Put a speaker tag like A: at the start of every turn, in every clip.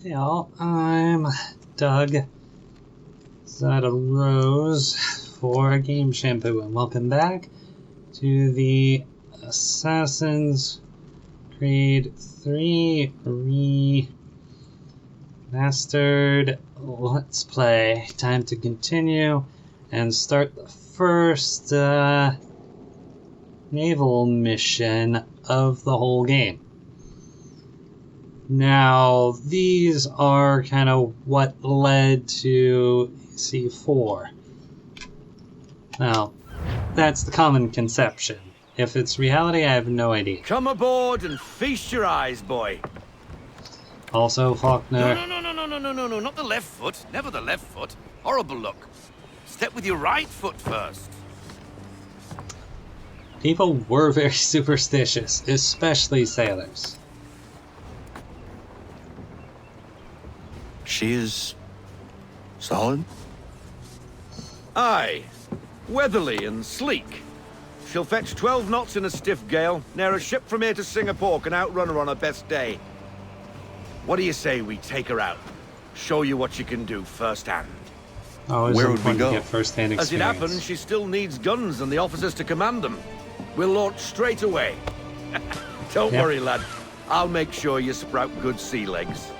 A: Hey all, I'm Doug Zada Rose for Game Shampoo, and welcome back to the Assassin's Creed 3 Remastered Let's Play. Time to continue and start the first naval mission of the whole game. Now, these are kind of what led to C4. Now, that's the common conception. If it's reality, I have no idea.
B: Come aboard and feast your eyes, boy.
A: Also, Faulkner.
B: No, not the left foot. Never the left foot. Horrible look. Step with your right foot first.
A: People were very superstitious, especially sailors.
C: She is solid?
B: Aye. Weatherly and sleek. She'll fetch 12 knots in a stiff gale. Ne'er a ship from here to Singapore can outrun her on her best day. What do you say we take her out? Show you what she can do firsthand.
A: Always
C: Where would we go?
A: To get first-hand experience.
B: As it happens, she still needs guns and the officers to command them. We'll launch straight away. Don't worry, lad. I'll make sure you sprout good sea legs.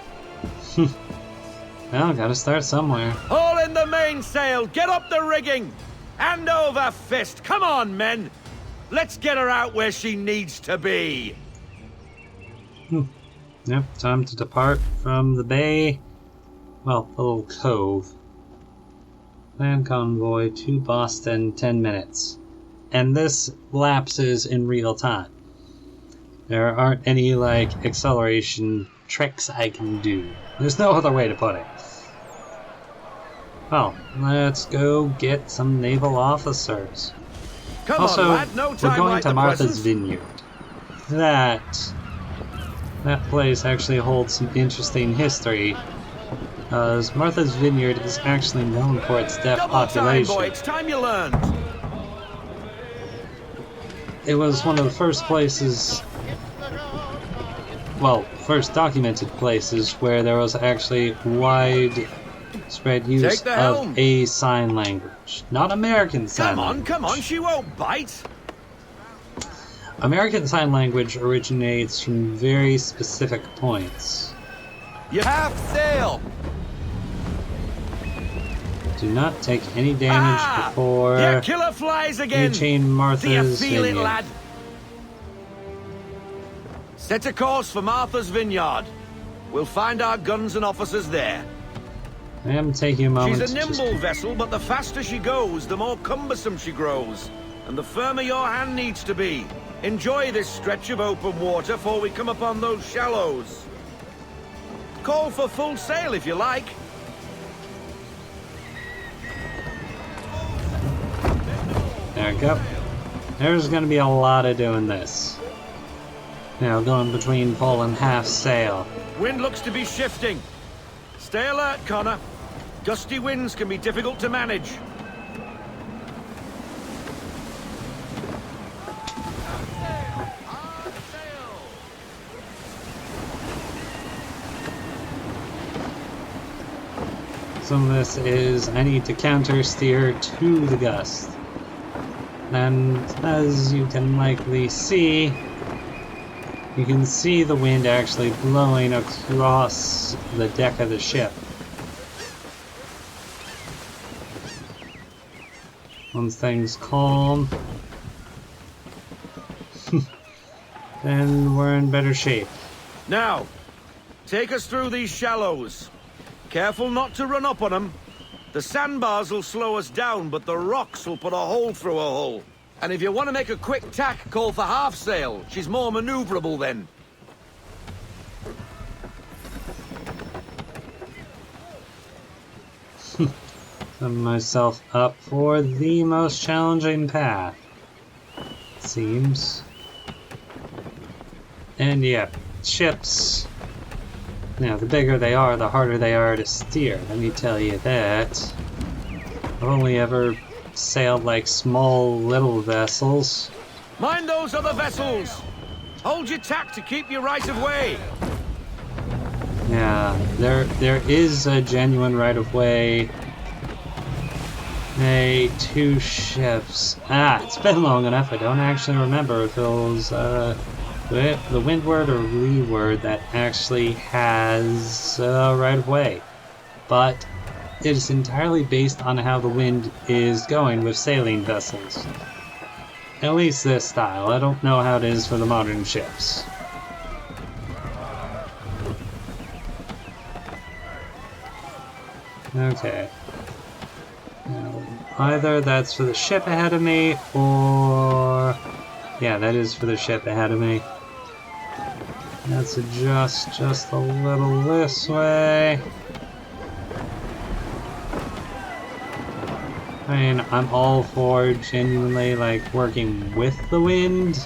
A: Well, gotta start somewhere.
B: Haul in the mainsail! Get up the rigging! Hand over fist! Come on, men! Let's get her out where she needs to be!
A: Yep, time to depart from the bay. Well, the little cove. Land convoy to Boston, 10 minutes. And this lapses in real time. There aren't any, like, acceleration tricks I can do. There's no other way to put it. Well, let's go get some naval officers.
B: Come
A: Also,
B: on, lad. No time
A: we're going
B: like
A: to
B: the
A: Martha's
B: present.
A: Vineyard. That place actually holds some interesting history. As Martha's Vineyard is actually known for its deaf
B: Double
A: population.
B: time, boy. It's time you learned.
A: It was one of the first places, well, first documented places where there was actually widespread use of a sign language. Not American Sign Language.
B: Come on, she won't bite.
A: American Sign Language originates from very specific points.
B: You half sail.
A: Do not take any damage before
B: Yeah, killer flies again.
A: reaching Martha's
B: Do you feel
A: Vineyard.
B: it, lad? Set a course for Martha's Vineyard. We'll find our guns and officers there.
A: I am taking a moment
B: She's a
A: to just...
B: nimble vessel, but the faster she goes, the more cumbersome she grows. And the firmer your hand needs to be. Enjoy this stretch of open water before we come upon those shallows. Call for full sail if you like.
A: There we go. There's going to be a lot of doing this. Now going between full and half sail.
B: Wind looks to be shifting. Stay alert, Connor. Gusty winds can be difficult to manage.
A: Some of this is I need to counter steer to the gust. And as you can likely see, you can see the wind actually blowing across the deck of the ship. Once things calm, then we're in better shape.
B: Now, take us through these shallows. Careful not to run up on them. The sandbars will slow us down, but the rocks will put a hole through a hull. And if you want to make a quick tack, call for half sail. She's more maneuverable then.
A: Set myself up for the most challenging path, it seems. And yeah, ships. Now, the bigger they are, the harder they are to steer. Let me tell you that. I've only ever sailed like small little vessels.
B: Mind those other vessels! Hold your tack to keep your right of way.
A: Yeah, there is a genuine right-of-way. Hey, 2 ships. It's been long enough. I don't actually remember if it was the windward or leeward that actually has right-of-way. But it is entirely based on how the wind is going with sailing vessels. At least this style. I don't know how it is for the modern ships. Okay. Now, either that's for the ship ahead of me, or... Yeah, that is for the ship ahead of me. Let's adjust just a little this way. I mean, I'm all for genuinely, like, working with the wind.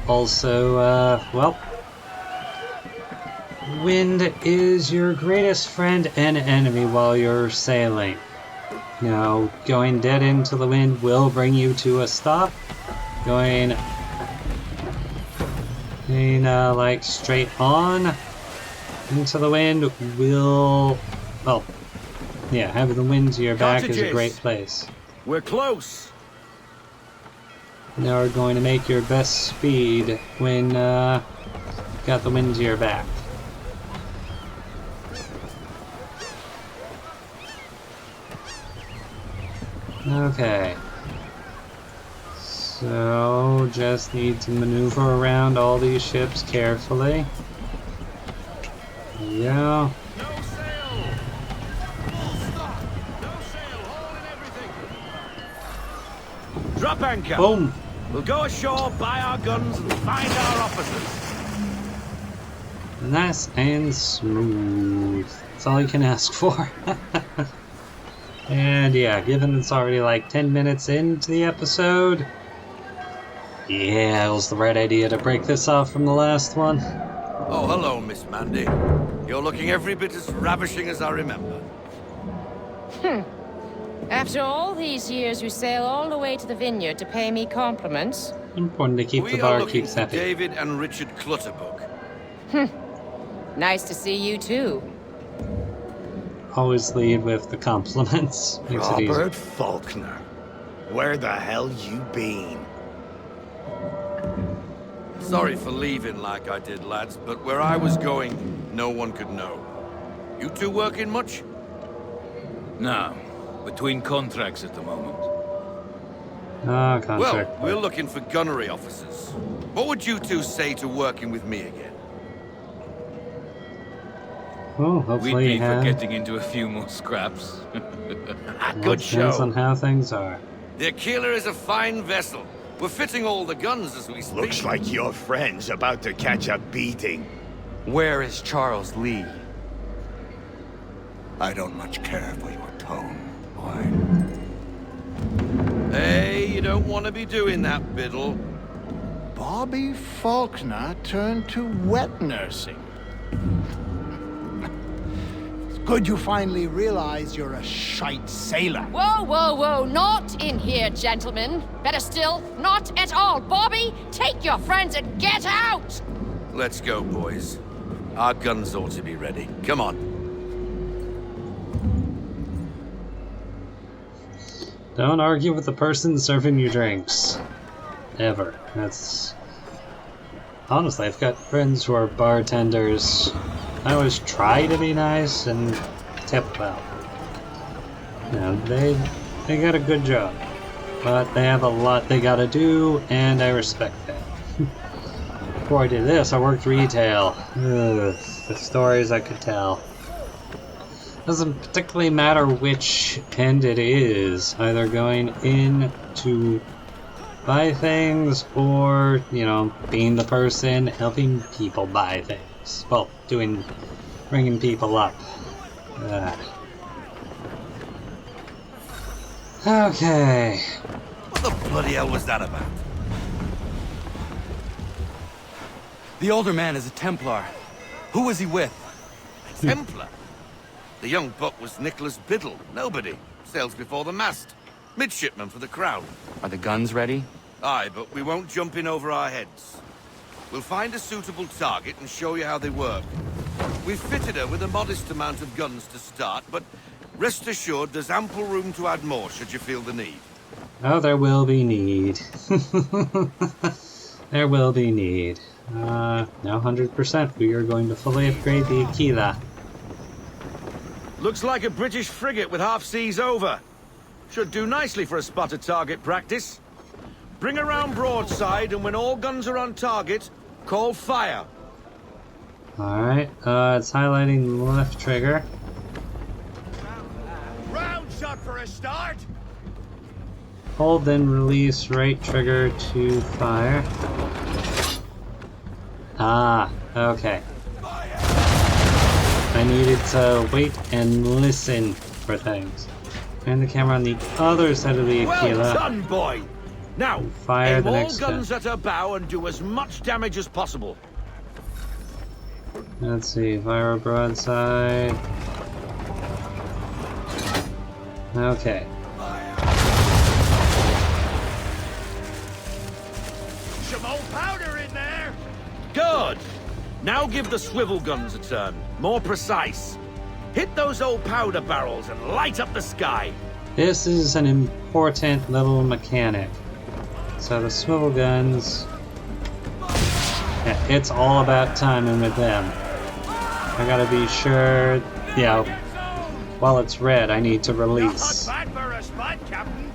A: Also, well, wind is your greatest friend and enemy while you're sailing. You know, going dead into the wind will bring you to a stop. Going like, straight on into the wind will... Well, yeah, having the wind to your back is a great place.
B: We're close.
A: Now we're going to make your best speed when got the wind to your back. Okay. So, just need to maneuver around all these ships carefully. There we go.
B: Drop anchor.
A: Boom.
B: We'll go ashore, buy our guns, and find our officers.
A: Nice and smooth. That's all you can ask for. And yeah, given it's already like 10 minutes into the episode, yeah, it was the right idea to break this off from the last one.
B: Oh, hello, Miss Mandy. You're looking every bit as ravishing as I remember.
D: After all these years, you sail all the way to the Vineyard to pay me compliments?
A: Important to keep the
B: We are
A: barkeeps
B: looking for
A: happy.
B: David and Richard Clutterbuck.
D: Nice to see you, too.
A: Always lead with the compliments. Makes it easy.
C: Robert Faulkner. Where the hell you been?
B: Sorry for leaving like I did, lads, but where I was going, no one could know. You two working much?
E: No. Between contracts at the moment.
A: Ah,
B: Well,
A: contract.
B: we're looking for gunnery officers. What would you two say to working with me again?
A: Well,
E: We'd
A: hopefully
E: be
A: you
E: for
A: have.
E: getting into a few more scraps.
B: Good
A: Depends on
B: show.
A: how things are.
B: The Aquila is a fine vessel. We're fitting all the guns as we speak.
C: Looks like your friend's about to catch a beating.
F: Where is Charles Lee?
C: I don't much care for your tone, boy.
B: Hey, you don't want to be doing that, Biddle.
G: Bobby Faulkner turned to wet nursing. It's good you finally realize you're a shite sailor.
D: Whoa, whoa, whoa, not in here, gentlemen. Better still, not at all. Bobby, take your friends and get out!
B: Let's go, boys. Our guns ought to be ready. Come on.
A: Don't argue with the person serving you drinks. Ever. That's... Honestly, I've got friends who are bartenders. I always try to be nice and tip well. You know, they got a good job. But they have a lot they gotta do, and I respect that. Before I did this, I worked retail. Ugh, the stories I could tell. Doesn't particularly matter which end it is, either going in to buy things or, you know, being the person helping people buy things. Well, bringing people up. Okay.
B: What the bloody hell was that about?
F: The older man is a Templar. Who was he with?
B: A Templar? The young buck was Nicholas Biddle. Nobody. Sails before the mast. Midshipman for the Crown.
F: Are the guns ready?
B: Aye, but we won't jump in over our heads. We'll find a suitable target and show you how they work. We've fitted her with a modest amount of guns to start, but rest assured there's ample room to add more should you feel the need.
A: Oh, there will be need. There will be need. Now 100%, we are going to fully upgrade the Aquila.
B: Looks like a British frigate with half seas over. Should do nicely for a spotter target practice. Bring around broadside, and when all guns are on target, call fire.
A: Alright, it's highlighting the left trigger.
C: Round shot for a start.
A: Hold, then release right trigger to fire. Ah, okay. I needed to wait and listen for things. Turn the camera on the other side of the Aquila.
B: Well done, boy! Now,
A: Fire
B: aim
A: the
B: all
A: next
B: guns
A: gun.
B: at her bow and do as much damage as possible.
A: Let's see, fire a broadside. Okay.
C: Some old powder in there.
B: Good! Now give the swivel guns a turn. More precise. Hit those old powder barrels and light up the sky.
A: This is an important little mechanic. So the swivel guns... Yeah, it's all about timing with them. I gotta be sure... Yeah, while it's red, I need to release.
C: Not bad for a spot, Captain.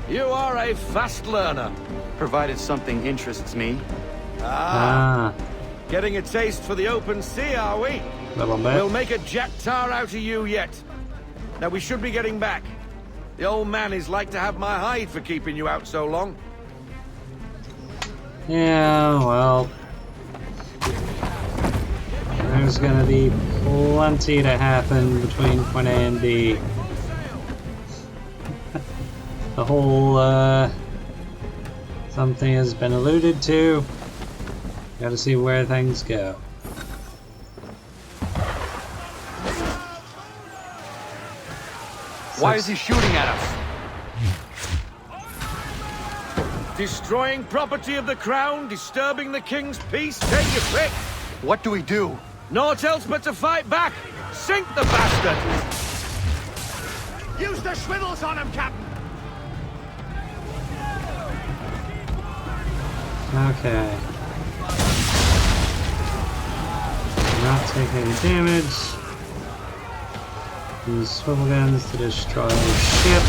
B: You are a fast learner.
F: Provided something interests me.
A: Ah,
B: Getting a taste for the open sea, are we?
A: little bit.
B: We'll make a jack tar out of you yet. Now we should be getting back. The old man is like to have my hide for keeping you out so long.
A: Yeah, well... There's gonna be plenty to happen between point A and B. The whole, something has been alluded to. Gotta see where things go.
F: Why is he shooting at us?
B: Destroying property of the crown, disturbing the king's peace, take your pick.
F: What do we do?
B: Naught else but to fight back. Sink the bastard.
C: Use the swivels on him, Captain.
A: Okay. Not take any damage. Use swivel guns to destroy the ship.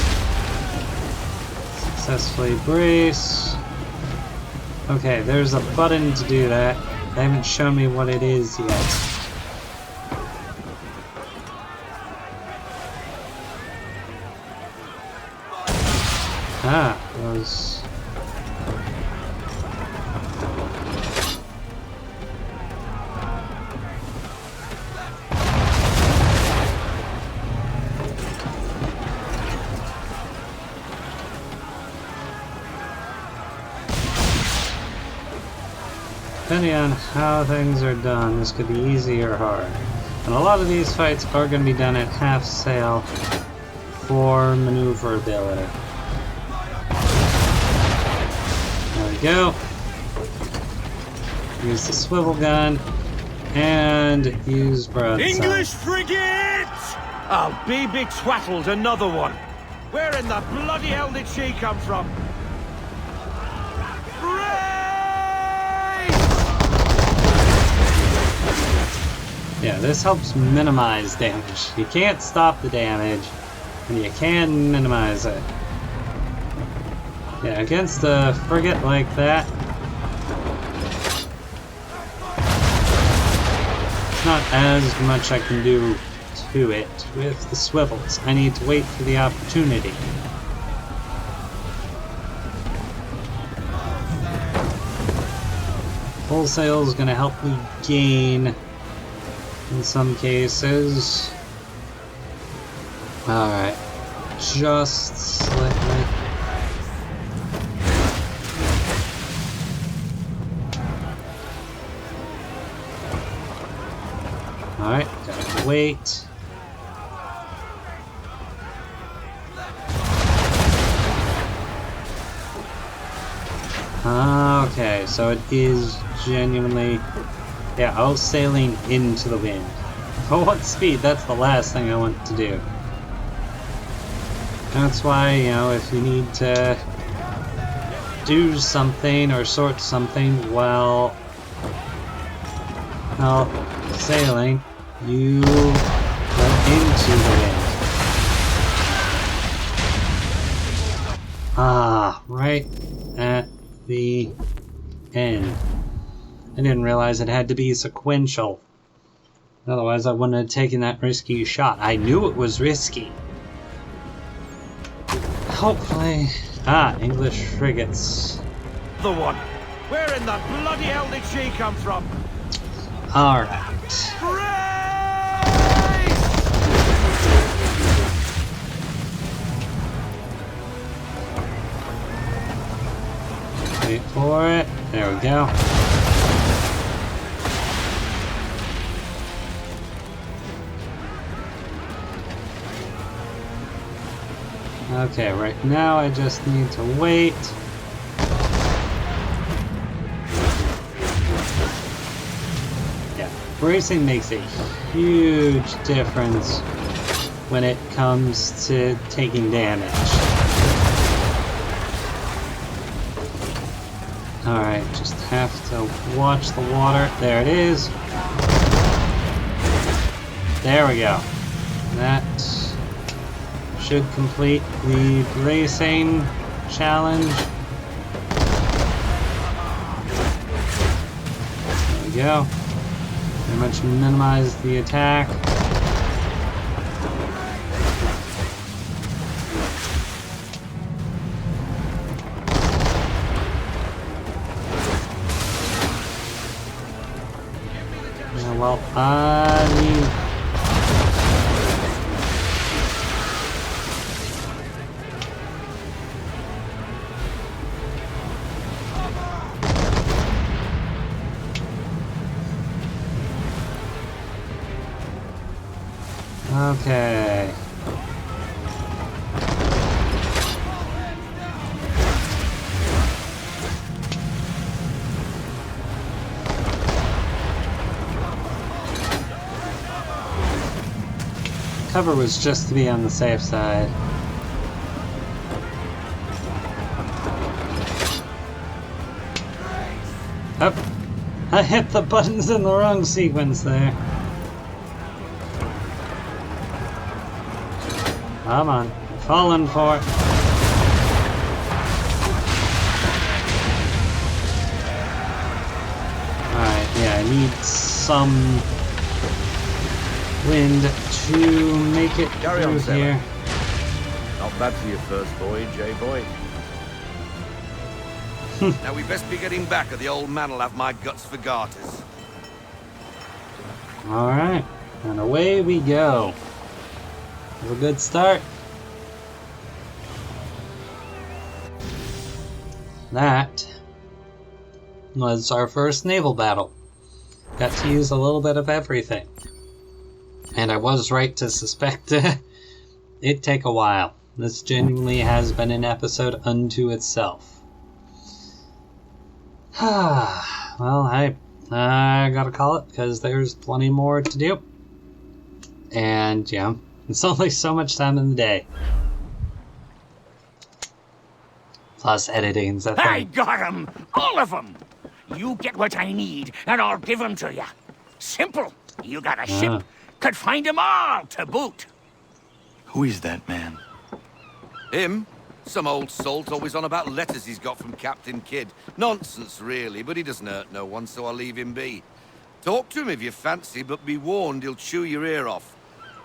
A: Successfully brace. Okay, there's a button to do that. They haven't shown me what it is yet. Ah, those... Depending on how things are done, this could be easy or hard. And a lot of these fights are going to be done at half sail for maneuverability. There we go. Use the swivel gun and use broadside.
B: English frigate! I'll be betwattled, another one. Where in the bloody hell did she come from?
A: Yeah, this helps minimize damage. You can't stop the damage, and you can minimize it. Yeah, against a frigate like that, there's not as much I can do to it with the swivels. I need to wait for the opportunity. Full sail is going to help me gain in some cases. Alright. Just slightly. Alright, gotta wait. Okay, so it is genuinely... Yeah, I was sailing into the wind. Oh, what speed? That's the last thing I want to do. That's why, you know, if you need to do something or sort something while sailing, you go into the wind. Ah, right at the end. I didn't realize it had to be sequential. Otherwise I wouldn't have taken that risky shot. I knew it was risky. Hopefully... Ah, English frigates.
B: The one. Where in the bloody hell did she come from?
A: Alright. Wait for it. There we go. Okay, right now I just need to wait. Yeah, bracing makes a huge difference when it comes to taking damage. Alright, just have to watch the water. There it is. There we go. That should complete the bracing challenge. There we go. Pretty much minimize the attack. Yeah, well, I need... Okay. Cover was just to be on the safe side. Oh, I hit the buttons in the wrong sequence there. Come on, falling for it. Alright, yeah, I need some wind to make it
B: Carry on,
A: through here.
B: Not bad for your first voyage, eh, boy? Now we best be getting back, or the old man'll have my guts for garters.
A: Alright, and away we go. A good start. That was our first naval battle. Got to use a little bit of everything. And I was right to suspect it'd take a while. This genuinely has been an episode unto itself. Well, I gotta call it, because there's plenty more to do. And, yeah, it's only so much time in the day. Plus editing's a thing.
H: I got 'em! All of 'em! You get what I need, and I'll give 'em to you. Simple. You got a ship, could find 'em all to boot.
F: Who is that man?
B: Him? Some old salt always on about letters he's got from Captain Kidd. Nonsense, really, but he doesn't hurt no one, so I'll leave him be. Talk to him if you fancy, but be warned he'll chew your ear off.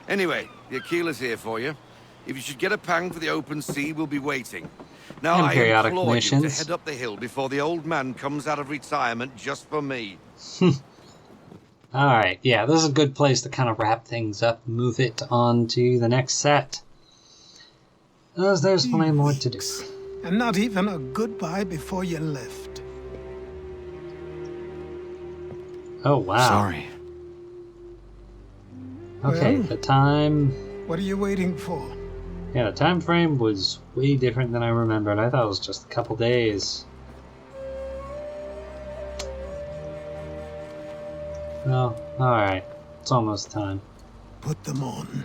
B: Anyway, the Aquila's here for you. If you should get a pang for the open sea, we'll be waiting. Now, I implore you to head up the hill before the old man comes out of retirement just for me.
A: Alright, yeah, this is a good place to kind of wrap things up, move it on to the next set. As there's plenty more to do.
G: And not even a goodbye before you left.
A: Oh, wow.
F: Sorry.
A: Okay,
G: Well,
A: the time...
G: What are you waiting for?
A: Yeah, the time frame was way different than I remembered. I thought it was just a couple days. Well, alright. It's almost time.
G: Put them on.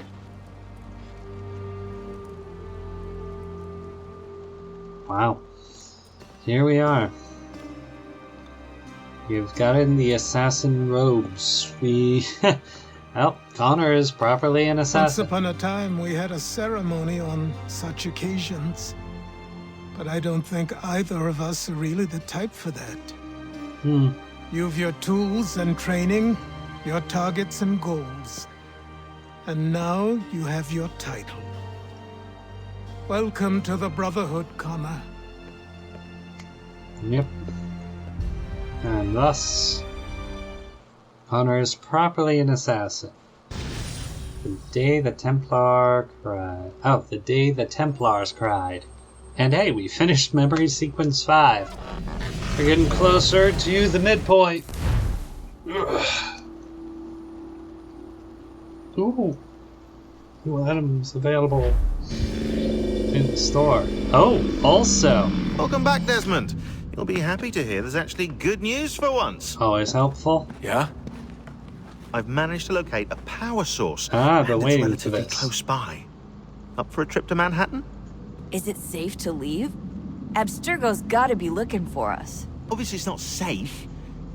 A: Wow. Here we are. You've gotten the assassin robes. Well, Connor is properly an assassin.
I: Once upon a time, we had a ceremony on such occasions. But I don't think either of us are really the type for that. You've your tools and training, your targets and goals. And now you have your title. Welcome to the Brotherhood, Connor.
A: Yep. And thus, Connor is properly an assassin. The day the Templar cried. Oh, the day the Templars cried. And hey, we finished Memory Sequence 5. We're getting closer to the midpoint. Ugh. Ooh. New items available in the store. Oh, also.
C: Welcome back, Desmond. You'll be happy to hear there's actually good news for once.
A: Always helpful.
F: Yeah?
C: I've managed to locate a power source.
A: Ah, I've been
C: and it's
A: waiting for
C: relatively
A: this.
C: close by. Up for a trip to Manhattan?
J: Is it safe to leave? Abstergo's gotta be looking for us.
C: Obviously it's not safe.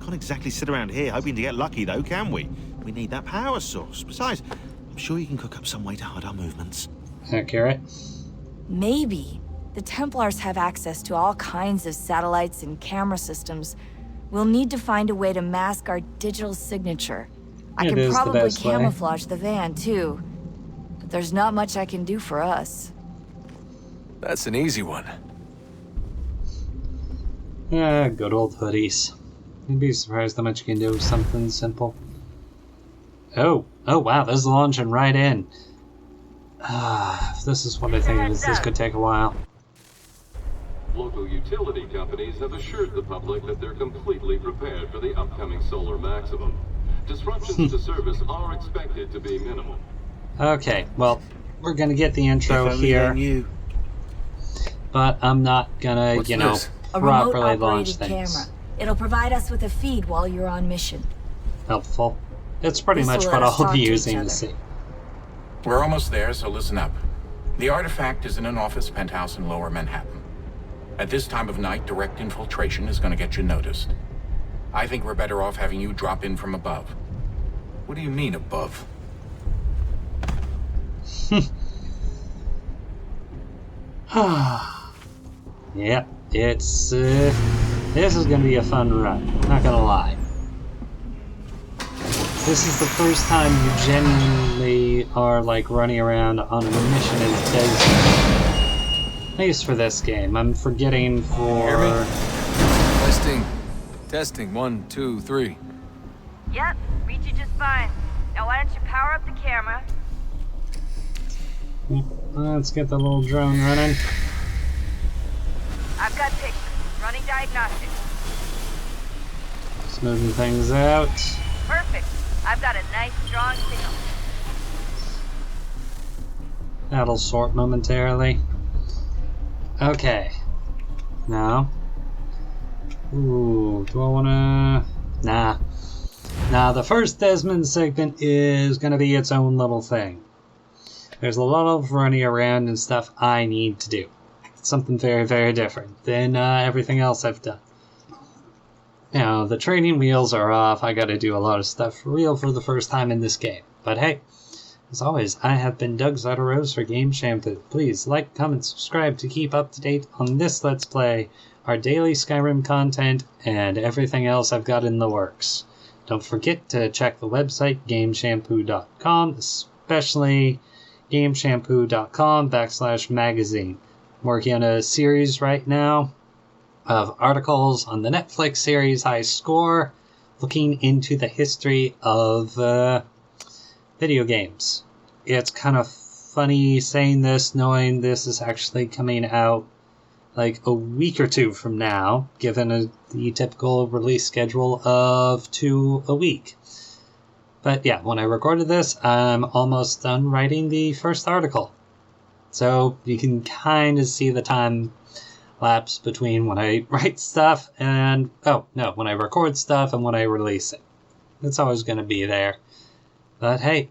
C: Can't exactly sit around here hoping to get lucky though, can we? We need that power source. Besides, I'm sure you can cook up some way to hide our movements.
A: Accurate.
J: Maybe. The Templars have access to all kinds of satellites and camera systems. We'll need to find a way to mask our digital signature. I
A: It
J: can
A: is the
J: probably
A: best way.
J: camouflage the van, too. But there's not much I can do for us.
F: That's an easy one.
A: Yeah, good old hoodies. You'd be surprised how much you can do with something simple. Oh wow, this is launching right in. This is what I think it is. This could take a while.
K: Local utility companies have assured the public that they're completely prepared for the upcoming solar maximum. Disruptions to service are expected to be minimal.
A: Okay, well, we're gonna get the intro
C: If only
A: here,
C: they knew.
A: but I'm not gonna,
F: What's
A: you know,
F: this?
J: A
A: properly launch
J: remote-operated
A: things.
J: camera. It'll provide us with a feed while you're on mission.
A: Helpful. It's pretty
J: This
A: much
J: will
A: what
J: let us
A: I'll
J: talk
A: be
J: to each
A: using
J: other.
A: to see.
L: We're almost there, so listen up. The artifact is in an office penthouse in Lower Manhattan. At this time of night, direct infiltration is going to get you noticed. I think we're better off having you drop in from above. What do you mean, above?
A: Yep, it's, this is gonna be a fun run, not gonna lie. This is the first time you genuinely are, like, running around on a mission as Desmond. At least for this game. I'm forgetting for...
F: Hear me? Testing. 1, 2, 3.
J: Yep, read you just fine. Now why don't you power up the camera?
A: Let's get the little drone running.
J: I've got pictures. Running diagnostics.
A: Smoothing things out.
J: Perfect. I've got a nice, strong signal.
A: That'll sort momentarily. Okay. Now. Ooh, do I wanna... Nah. Nah, the first Desmond segment is gonna be its own little thing. There's a lot of running around and stuff I need to do. It's something very, very different than everything else I've done. You know, the training wheels are off. I gotta do a lot of stuff for real for the first time in this game. But hey, as always, I have been Doug Zotterose for Game Shampoo. Please like, comment, subscribe to keep up to date on this Let's Play, our daily Skyrim content, and everything else I've got in the works. Don't forget to check the website, gameshampoo.com, especially gameshampoo.com/magazine. I'm working on a series right now of articles on the Netflix series High Score, looking into the history of video games. It's kind of funny saying this, knowing this is actually coming out like a week or two from now, given the typical release schedule of 2 a week. But yeah, when I recorded this, I'm almost done writing the first article. So you can kind of see the time lapse between when I write stuff and, when I record stuff and when I release it. It's always going to be there. But hey,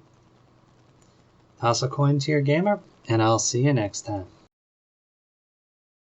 A: toss a coin to your gamer, and I'll see you next time.